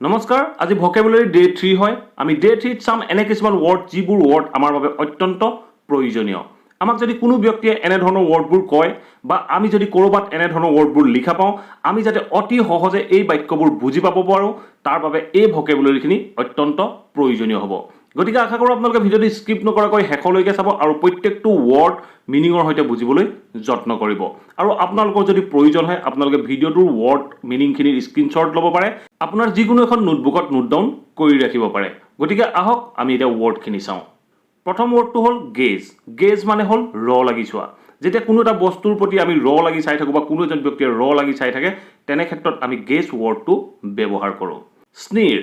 নমস্কাৰ, আজি ভকেবুলাৰী ডে 3 হয়। আমি ডে 3 চাম এনে কিছুমান ৱৰ্ড যিবোৰ ৱৰ্ড আমাৰ বাবে অত্যন্ত প্ৰয়োজনীয়। আমাক যদি কোনো ব্যক্তিয়ে এনে ধৰণৰ ৱৰ্ডবোৰ কয় বা আমি যদি ক'ৰবাত এনে ধৰণৰ ৱৰ্ডবোৰ লিখা পাওঁ, আমি যাতে অতি সহজে এই বাক্যবোৰ বুজি পাব পাৰোঁ, তাৰ বাবে এই ভকেবুলাৰীখিনি অত্যন্ত প্ৰয়োজনীয় হ'ব। গতিকে আশা কৰোঁ আপোনালোকে ভিডিঅ'টো স্কিপ নকৰাকৈ শেষলৈকে চাব আৰু প্ৰত্যেকটো ৱৰ্ড মিনিঙৰ সৈতে বুজিবলৈ যত্ন কৰিব। আৰু আপোনালোকৰ যদি প্ৰয়োজন হয় আপোনালোকে ভিডিঅ'টোৰ ৱৰ্ড মিনিংখিনিৰ স্ক্ৰীনশ্বট ল'ব পাৰে, আপোনাৰ যিকোনো এখন নোটবুকত নোট ডাউন কৰি ৰাখিব পাৰে। গতিকে আহক আমি এতিয়া ৱৰ্ডখিনি চাওঁ। প্ৰথম ৱৰ্ডটো হ'ল গেজ। গেজ মানে হ'ল লাগি চোৱা। যেতিয়া কোনো এটা বস্তুৰ প্ৰতি আমি লাগি চাই থাকোঁ বা কোনো এজন ব্যক্তিয়ে লাগি চাই থাকে, তেনে ক্ষেত্ৰত আমি গেজ ৱৰ্ডটো ব্যৱহাৰ কৰোঁ। স্নীৰ।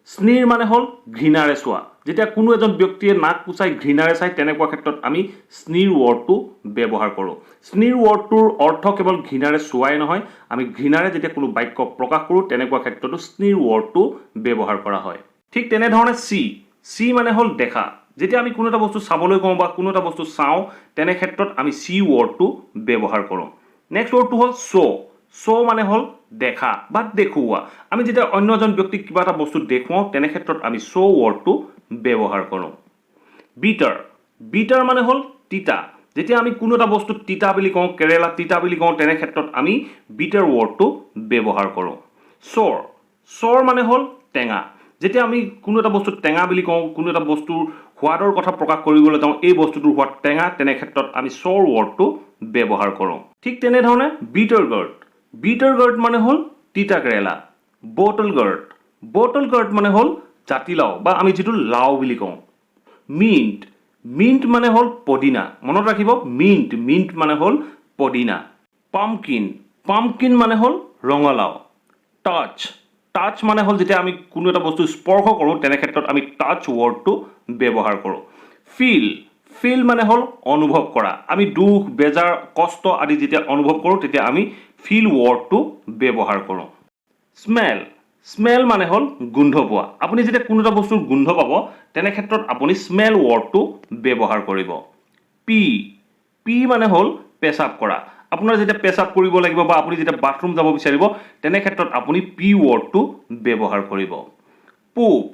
স্নীৰ মানে হ'ল ঘৃণাৰে চোৱা। যেতিয়া কোনো এজন ব্যক্তিয়ে নাক কুচাই ঘৃণাৰে চাই, তেনেকুৱা ক্ষেত্ৰত আমি স্নীৰ ৱৰ্ডটো ব্যৱহাৰ কৰোঁ। স্নীৰ ৱৰ্ডটোৰ অৰ্থ কেৱল ঘৃণাৰে চোৱাই নহয়, আমি ঘৃণাৰে যেতিয়া কোনো বাক্য প্ৰকাশ কৰোঁ, তেনেকুৱা ক্ষেত্ৰতো স্নীৰ ৱৰ্ডটো ব্যৱহাৰ কৰা হয়। ঠিক তেনেধৰণে চি। চি মানে হ'ল দেখা। যেতিয়া আমি কোনো এটা বস্তু চাবলৈ কওঁ বা কোনো এটা বস্তু চাওঁ, তেনে ক্ষেত্ৰত আমি চি ৱৰ্ডটো ব্যৱহাৰ কৰোঁ। নেক্সট ৱৰ্ডটো হ'ল শ্ব'। শ্ব' মানে হ'ল দেখা বা দেখুওৱা। আমি যেতিয়া অন্য এজন ব্যক্তিক কিবা এটা বস্তু দেখুৱাওঁ, তেনে ক্ষেত্ৰত আমি শ্ব' ৱৰ্ডটো ব্যৱহাৰ কৰোঁ। বিটাৰ। বিটাৰ মানে হ'ল তিতা। যেতিয়া আমি কোনো এটা বস্তু তিতা বুলি কওঁ, কেৰেলা তিতা বুলি কওঁ, তেনে ক্ষেত্ৰত আমি বিটাৰ ৱৰ্ডটো ব্যৱহাৰ কৰোঁ। চ'ৰ। চ'ৰ মানে হ'ল টেঙা। যেতিয়া আমি কোনো এটা বস্তু টেঙা বুলি কওঁ, কোনো এটা বস্তুৰ সোৱাদৰ কথা প্ৰকাশ কৰিবলৈ যাওঁ, এই বস্তুটোৰ সোৱাদ টেঙা, তেনে ক্ষেত্ৰত আমি চ'ৰ ৱৰ্ডটো ব্যৱহাৰ কৰোঁ। ঠিক তেনেধৰণে বিটাৰ গাৰ্ড। বিটাৰ গাৰ্ড মানে হ'ল তিতা কেৰেলা। Bottle gourd. বটল গাৰ্ড মানে হ'ল জাতিলাও বা আমি যিটো লাও বুলি কওঁ। মিণ্ট। মিণ্ট মানে হ'ল পদিনা। মনত ৰাখিব, মিণ্ট। মিণ্ট মানে হ'ল পদিনা। পাম্পকিন। পাম্পকিন মানে হ'ল ৰঙালাও। টাচ। টাচ মানে হ'ল যেতিয়া আমি কোনো এটা বস্তু স্পৰ্শ কৰোঁ, তেনে ক্ষেত্ৰত আমি টাচ ৱৰ্ডটো ব্যৱহাৰ কৰোঁ। ফিল। ফিল মানে হ'ল অনুভৱ কৰা। আমি দুখ, বেজাৰ, কষ্ট আদি যেতিয়া অনুভৱ কৰোঁ, তেতিয়া আমি ফিল ৱৰ্ডটো ব্যৱহাৰ কৰোঁ। স্মেল। স্মেল মানে হ'ল গোন্ধ পোৱা। আপুনি যেতিয়া কোনো এটা বস্তুৰ গোন্ধ পাব, তেনে ক্ষেত্ৰত আপুনি স্মেল ৱৰ্ডটো ব্যৱহাৰ কৰিব। পি। পি মানে হ'ল পেচাব কৰা। আপোনাৰ যেতিয়া পেচাব কৰিব লাগিব বা আপুনি যেতিয়া বাথৰুম যাব বিচাৰিব, তেনে ক্ষেত্ৰত আপুনি পি ৱৰ্ডটো ব্যৱহাৰ কৰিব। পোপ।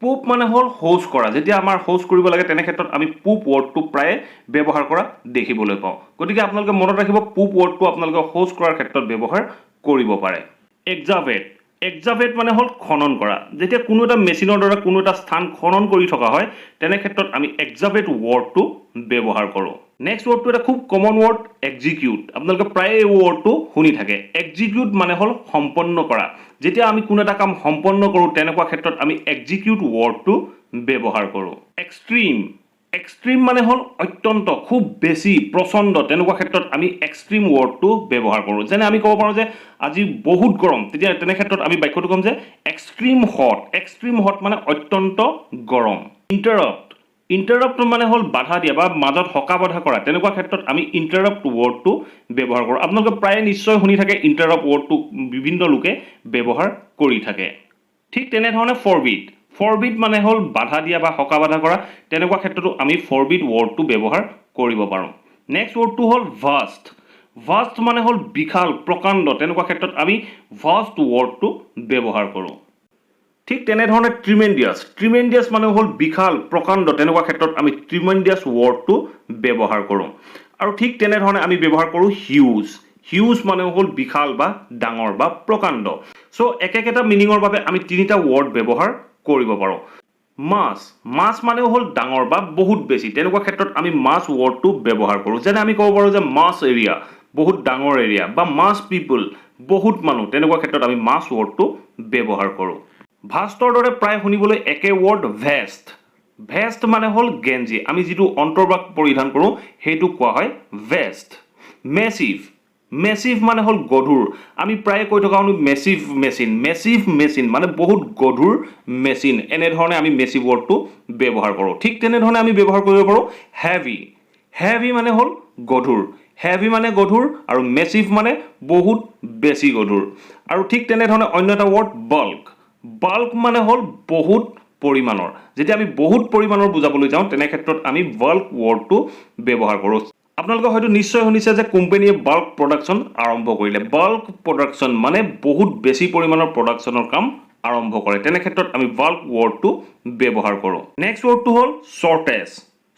পোপ মানে হ'ল শৌচ কৰা। যেতিয়া আমাৰ শৌচ কৰিব লাগে, তেনে ক্ষেত্ৰত আমি পোপ ৱৰ্ডটো প্ৰায়ে ব্যৱহাৰ কৰা দেখিবলৈ পাওঁ। গতিকে আপোনালোকে মনত ৰাখিব, পোপ ৱৰ্ডটো আপোনালোকে শৌচ কৰাৰ ক্ষেত্ৰত ব্যৱহাৰ কৰিব পাৰে। এক্সাভেট। এক্সাভেট মানে হ'ল খনন কৰা। যেতিয়া কোনো এটা মেচিনৰ দ্বাৰা কোনো এটা স্থান খনন কৰি থকা হয়, তেনে ক্ষেত্ৰত আমি এক্সাভেট ৱৰ্ডটো ব্যৱহাৰ কৰোঁ। নেক্সট ৱৰ্ডটো এটা খুব কমন ৱৰ্ড, এক্সিকিউট। আপোনালোকে প্ৰায়ে এই ৱৰ্ডটো শুনি থাকে। এক্সিকিউট মানে হ'ল সম্পন্ন কৰা। যেতিয়া আমি কোনো এটা কাম সম্পন্ন কৰোঁ, তেনেকুৱা ক্ষেত্ৰত আমি এক্সিকিউট ৱৰ্ডটো ব্যৱহাৰ কৰোঁ। এক্সট্ৰিম। এক্সট্ৰিম মানে হ'ল অত্যন্ত, খুব বেছি, প্ৰচণ্ড, তেনেকুৱা ক্ষেত্ৰত আমি এক্সট্ৰিম ৱৰ্ডটো ব্যৱহাৰ কৰোঁ। যেনে আমি ক'ব পাৰোঁ যে আজি বহুত গৰম, তেতিয়া তেনে ক্ষেত্ৰত আমি বাক্যটো ক'ম যে এক্সট্ৰিম হট। এক্সট্ৰিম হট মানে অত্যন্ত গৰম। ইণ্টাৰাপ্ট। ইণ্টাৰাপ্ট মানে হ'ল বাধা দিয়া বা মাজত হকা বাধা কৰা। তেনেকুৱা ক্ষেত্ৰত আমি ইণ্টাৰাপ্ট ৱৰ্ডটো ব্যৱহাৰ কৰোঁ। আপোনালোকে প্ৰায় নিশ্চয় শুনি থাকে ইণ্টাৰাপ্ট ৱৰ্ডটো বিভিন্ন লোকে ব্যৱহাৰ কৰি থাকে। ঠিক তেনেধৰণে ফৰবিড। ফৰবিড মানে হ'ল বাধা দিয়া বা হকা বাধা কৰা। তেনেকুৱা ক্ষেত্ৰতো আমি ফৰবিড ৱৰ্ডটো ব্যৱহাৰ কৰিব পাৰোঁ। নেক্সট ৱৰ্ডটো হ'ল ভাষ্ট। ভাষ্ট মানে হ'ল বিশাল, প্ৰকাণ্ড। তেনেকুৱা ক্ষেত্ৰত আমি ভাষ্ট ৱৰ্ডটো ব্যৱহাৰ কৰোঁ। ঠিক তেনেধৰণে ট্ৰিমেণ্ডিয়াছ। ট্ৰিমেণ্ডিয়াছ মানে হ'ল বিশাল, প্ৰকাণ্ড। তেনেকুৱা ক্ষেত্ৰত আমি ট্ৰিমেণ্ডিয়াছ ৱৰ্ডটো ব্যৱহাৰ কৰোঁ। আৰু ঠিক তেনেধৰণে আমি ব্যৱহাৰ কৰোঁ হিউজ। হিউজ মানে হ'ল বিশাল বা ডাঙৰ বা প্ৰকাণ্ড। চ' একেটা মিনিঙৰ বাবে আমি তিনিটা ৱৰ্ড ব্যৱহাৰ কৰিব পাৰোঁ। মাছ। মাছ মানে হ'ল ডাঙৰ বা বহুত বেছি। তেনেকুৱা ক্ষেত্ৰত আমি মাছ ৱৰ্ডটো ব্যৱহাৰ কৰোঁ। যেনে আমি ক'ব পাৰোঁ যে মাছ এৰিয়া, বহুত ডাঙৰ এৰিয়া, বা মাছ পিপল, বহুত মানুহ। তেনেকুৱা ক্ষেত্ৰত আমি মাছ ৱৰ্ডটো ব্যৱহাৰ কৰোঁ। ভাষ্টৰ দৰে প্ৰায় শুনিবলৈ একে ৱৰ্ড ভেষ্ট। ভেষ্ট মানে হ'ল গেঞ্জি। আমি যিটো অন্তৰ্বাস পৰিধান কৰোঁ, সেইটোক কোৱা হয় ভেষ্ট। মেচিভ। মেচিভ মানে হ'ল গধুৰ। আমি প্ৰায়ে কৈ থকা শুনো মেচিভ মেচিন। মেচিভ মেচিন মানে বহুত গধুৰ মেচিন। এনেধৰণে আমি মেচিভ ৱৰ্ডটো ব্যৱহাৰ কৰোঁ। ঠিক তেনেধৰণে আমি ব্যৱহাৰ কৰিব পাৰোঁ হেভি। হেভি মানে হ'ল গধুৰ। হেভি মানে গধুৰ আৰু মেচিভ মানে বহুত বেছি গধুৰ। আৰু ঠিক তেনেধৰণে অন্য এটা ৱৰ্ড বাল্ক। বাল্ক মানে হ'ল বহুত পৰিমাণৰ। যেতিয়া আমি বহুত পৰিমাণৰ বুজাবলৈ যাওঁ, তেনে ক্ষেত্ৰত আমি বাল্ক ৱৰ্ডটো ব্যৱহাৰ কৰোঁ। আপোনালোকে হয়তো নিশ্চয় শুনিছে যে কোম্পানীয়ে বাল্ক প্ৰডাকশ্যন আৰম্ভ কৰিলে। বাল্ক প্ৰডাকশ্যন মানে বহুত বেছি পৰিমাণৰ প্ৰডাকশ্যনৰ কাম আৰম্ভ কৰে তেনে ক্ষেত্ৰত আমি বাল্ক ৱৰ্ডটো ব্যৱহাৰ কৰোঁ নেক্সট ৱৰ্ডটো হ'ল শ্বৰ্টেজ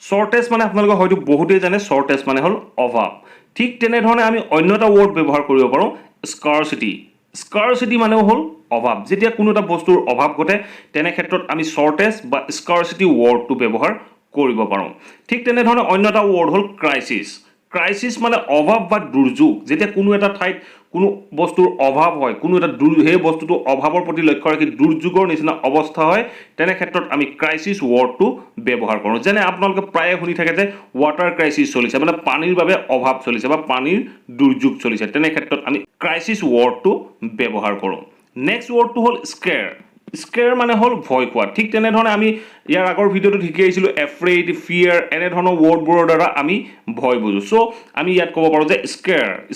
শ্বৰ্টেজ মানে আপোনালোকে হয়তো বহুতেই জানে শ্বৰ্টেজ মানে হ'ল অভাৱ ঠিক তেনেধৰণে আমি অন্য এটা ৱৰ্ড ব্যৱহাৰ কৰিব পাৰোঁ স্কাৰচিটি স্কাৰচিটি মানে হ'ল অভাৱ যেতিয়া কোনো এটা বস্তুৰ অভাৱ ঘটে তেনে ক্ষেত্ৰত আমি শ্বৰ্টেজ বা স্কাৰচিটি ৱৰ্ডটো ব্যৱহাৰ কৰিব পাৰোঁ ঠিক তেনেধৰণে অন্য এটা ৱৰ্ড হ'ল ক্ৰাইচিছ ক্ৰাইচিছ মানে অভাৱ বা দুৰ্যোগ যেতিয়া কোনো এটা ঠাইত কোনো বস্তুৰ অভাৱ হয় কোনো এটা সেই বস্তুটো অভাৱৰ প্ৰতি লক্ষ্য ৰাখি দুৰ্যোগৰ নিচিনা অৱস্থা হয় তেনে ক্ষেত্ৰত আমি ক্ৰাইচিছ ৱৰ্ডটো ব্যৱহাৰ কৰোঁ যেনে আপোনালোকে প্ৰায়ে শুনি থাকে যে ৱাটাৰ ক্ৰাইচিছ চলিছে মানে পানীৰ বাবে অভাৱ চলিছে বা পানীৰ দুৰ্যোগ চলিছে তেনে ক্ষেত্ৰত আমি ক্ৰাইচিছ ৱৰ্ডটো ব্যৱহাৰ কৰোঁ নেক্সট ৱৰ্ডটো হ'ল স্কেৰ স্কেৰ মানে হ'ল ভয় খোৱা ঠিক তেনেধৰণে আমি ইয়াৰ আগৰ ভিডিঅ'টোত শিকি আহিছিলোঁ এফ্ৰেইড ফিয়াৰ এনেধৰণৰ ৱৰ্ডবোৰৰ দ্বাৰা আমি ভয় বুজোঁ চ' আমি ইয়াত ক'ব পাৰোঁ যে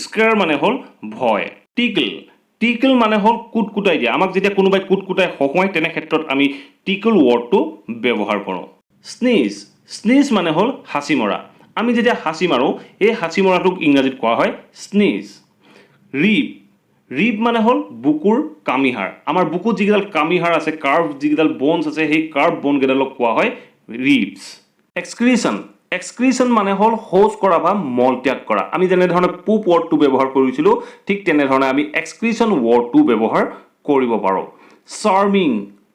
স্কেৰ মানে হ'ল ভয় টিকল মানে হ'ল কুটকুটাই দিয়া আমাক যেতিয়া কোনোবাই কুটকুটাই হহুৱাই তেনে ক্ষেত্ৰত আমি টিকল ৱৰ্ডটো ব্যৱহাৰ কৰোঁ স্নিজ মানে হ'ল হাঁচি মৰা আমি যেতিয়া হাঁচি মাৰোঁ এই হাঁচি মৰাটোক ইংৰাজীত কোৱা হয় স্নিজ ৰিব মানে হ'ল বুকুৰ কামিহাৰ আমাৰ বুকুত যিকেইডাল কামিহাৰ আছে কাৰ্ভ যিকেইডাল বনছ আছে সেই কাৰ্ভ বনকেইডালক কোৱা হয় ৰিবছ এক্সক্ৰিশ্যন মানে হ'ল শৌচ কৰা বা মলত্যাগ কৰা আমি যেনেধৰণে পুপ ৱৰ্ডটো ব্যৱহাৰ কৰিছিলোঁ ঠিক তেনেধৰণে আমি এক্সক্ৰিশ্যন ৱৰ্ডটো ব্যৱহাৰ কৰিব পাৰোঁ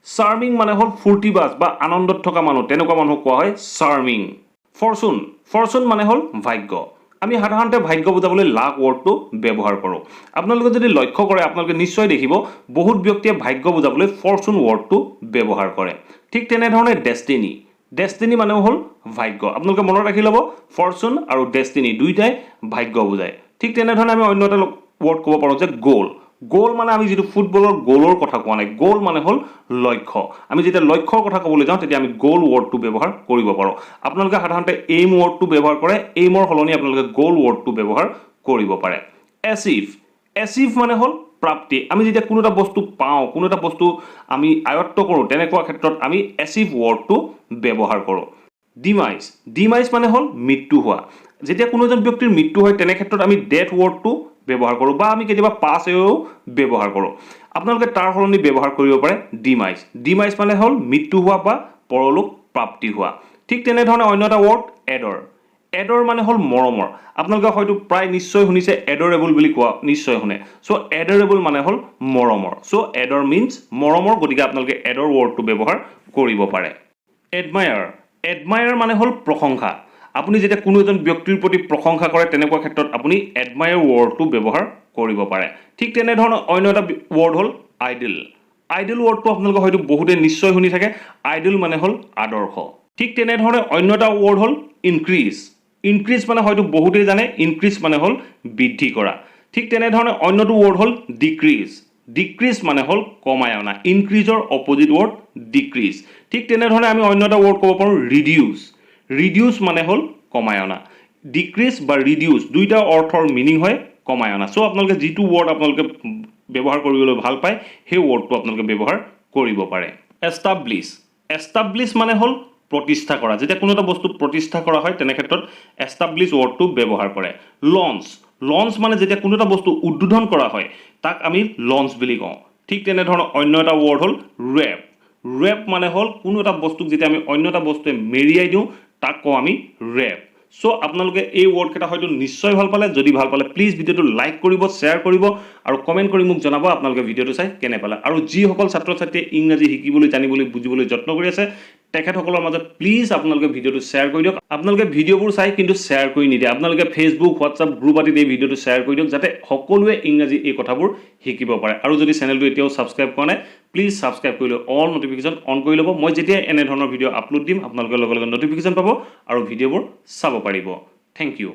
চাৰ্মিং মানে হ'ল ফূৰ্তিবাজ বা আনন্দত থকা মানুহ তেনেকুৱা মানুহক কোৱা হয় চাৰ্মিং ফৰচুন মানে হ'ল ভাগ্য আমি সাধাৰণতে ভাগ্য বুজাবলৈ লাক ৱৰ্ডটো ব্যৱহাৰ কৰোঁ আপোনালোকে যদি লক্ষ্য কৰে আপোনালোকে নিশ্চয় দেখিব বহুত ব্যক্তিয়ে ভাগ্য বুজাবলৈ ফৰচুন ৱৰ্ডটো ব্যৱহাৰ কৰে ঠিক তেনেধৰণে ডেষ্টিনি মানে হ'ল ভাগ্য আপোনালোকে মনত ৰাখি ল'ব ফৰচুন আৰু ডেষ্টিনি দুইটাই ভাগ্য বুজায় ঠিক তেনেধৰণে আমি অন্য এটা ৱৰ্ড ক'ব পাৰোঁ যে গ'ল মানে আমি যিটো ফুটবলৰ গ'লৰ কথা কোৱা নাই গ'ল মানে হ'ল লক্ষ্য আমি যেতিয়া লক্ষ্যৰ কথা ক'বলৈ যাওঁ তেতিয়া আমি গ'ল ৱৰ্ডটো ব্যৱহাৰ কৰিব পাৰোঁ আপোনালোকে সাধাৰণতে এইম ৱৰ্ডটো ব্যৱহাৰ কৰে এইমৰ সলনি আপোনালোকে গ'ল ৱৰ্ডটো ব্যৱহাৰ কৰিব পাৰে এচিভ মানে হ'ল প্ৰাপ্তি আমি যেতিয়া কোনো এটা বস্তু পাওঁ কোনো এটা বস্তু আমি আয়ত্ত কৰোঁ তেনেকুৱা ক্ষেত্ৰত আমি এচিভ ৱৰ্ডটো ব্যৱহাৰ কৰোঁ ডিমাইজ মানে হ'ল মৃত্যু হোৱা যেতিয়া কোনো এজন ব্যক্তিৰ মৃত্যু হয় তেনে ক্ষেত্ৰত আমি ডেথ ৱৰ্ডটো ব্যৱহাৰ কৰোঁ বা আমি কেতিয়াবা পাছ এও ব্যৱহাৰ কৰোঁ আপোনালোকে তাৰ সলনি ব্যৱহাৰ কৰিব পাৰে ডিমাইজ মানে হ'ল মৃত্যু হোৱা বা পৰলোক প্ৰাপ্তি হোৱা ঠিক তেনেধৰণে অন্য এটা ৱৰ্ড এডৰ মানে হ'ল মৰমৰ আপোনালোকে হয়তো প্ৰায় নিশ্চয় শুনিছে এডৰেবল বুলি কোৱা নিশ্চয় শুনে চ' এডৰেবল মানে হ'ল মৰমৰ চ' এডৰ মিনছ মৰমৰ গতিকে আপোনালোকে এডৰ ৱৰ্ডটো ব্যৱহাৰ কৰিব পাৰে এডমায়াৰ মানে হ'ল প্ৰশংসা আপুনি যেতিয়া কোনো এজন ব্যক্তিৰ প্ৰতি প্ৰশংসা কৰে তেনেকুৱা ক্ষেত্ৰত আপুনি এডমায়াৰ ৱৰ্ডটো ব্যৱহাৰ কৰিব পাৰে ঠিক তেনেধৰণৰ অন্য এটা ৱৰ্ড হ'ল আইডল ৱৰ্ডটো আপোনালোকে হয়তো বহুতে নিশ্চয় শুনি থাকে আইডল মানে হ'ল আদৰ্শ ঠিক তেনেধৰণে অন্য এটা ৱৰ্ড হ'ল ইনক্ৰিজ মানে হয়তো বহুতেই জানে ইনক্ৰিজ মানে হ'ল বৃদ্ধি কৰা ঠিক তেনেধৰণে অন্যটো ৱৰ্ড হ'ল ডিক্ৰিজ মানে হ'ল কমাই অনা ইনক্ৰিজৰ অপজিট ৱৰ্ড ডিক্ৰিজ ঠিক তেনেধৰণে আমি অন্য এটা ৱৰ্ড ক'ব পাৰোঁ ৰিডিউচ মানে হ'ল কমাই অনা ডিক্ৰিজ বা ৰিডিউচ দুইটা অৰ্থৰ মিনিং হয় কমাই অনা চ' আপোনালোকে যিটো ৱৰ্ড আপোনালোকে ব্যৱহাৰ কৰিবলৈ ভাল পায় সেই ৱৰ্ডটো আপোনালোকে ব্যৱহাৰ কৰিব পাৰে এষ্টাব্লিছ মানে হ'ল প্ৰতিষ্ঠা কৰা যেতিয়া কোনো এটা বস্তু প্ৰতিষ্ঠা কৰা হয় তেনে ক্ষেত্ৰত এষ্টাব্লিছ ৱৰ্ডটো ব্যৱহাৰ কৰে লঞ্চ মানে যেতিয়া কোনো এটা বস্তু উদ্বোধন কৰা হয় তাক আমি লঞ্চ বুলি কওঁ ঠিক তেনেধৰণৰ অন্য এটা ৱৰ্ড হ'ল ৰেপ মানে হ'ল কোনো এটা বস্তুক যেতিয়া আমি অন্য এটা বস্তুৱে মেৰিয়াই দিওঁ তাক কওঁ আমি ৰেপ চ' আপোনালোকে এই ৱৰ্ডকেইটা হয়তো নিশ্চয় ভাল পালে যদি ভাল পালে প্লিজ ভিডিঅ'টো লাইক কৰিব শ্বেয়াৰ কৰিব আৰু কমেণ্ট কৰি মোক জনাব আপোনালোকে ভিডিঅ'টো চাই কেনে পালে আৰু যিসকল ছাত্ৰ ছাত্ৰীয়ে ইংৰাজী শিকিবলৈ জানিবলৈ বুজিবলৈ যত্ন কৰি আছে তেখেতসকলৰ মাজত প্লিজ আপোনালোকে ভিডিঅ'টো শ্বেয়াৰ কৰি দিয়ক আপোনালোকে ভিডিঅ'বোৰ চাই কিন্তু শ্বেয়াৰ কৰি নিদিয়ে আপোনালোকে ফেচবুক হোৱাটছআপ গ্ৰুপ আদিত এই ভিডিঅ'টো শ্বেয়াৰ কৰি দিয়ক যাতে সকলোৱে ইংৰাজী এই কথাবোৰ শিকিব পাৰে আৰু যদি চেনেলটো এতিয়াও ছাবস্ক্ৰাইব কৰা নাই প্লিজ ছাবস্ক্ৰাইব কৰি লওক অল নটিফিকেশ্যন অন কৰি ল'ব মই যেতিয়া এনেধৰণৰ ভিডিঅ' আপলোড দিম আপোনালোকে লগে লগে নটিফিকেশ্যন পাব আৰু ভিডিঅ'বোৰ চাব পাৰিব থেংক ইউ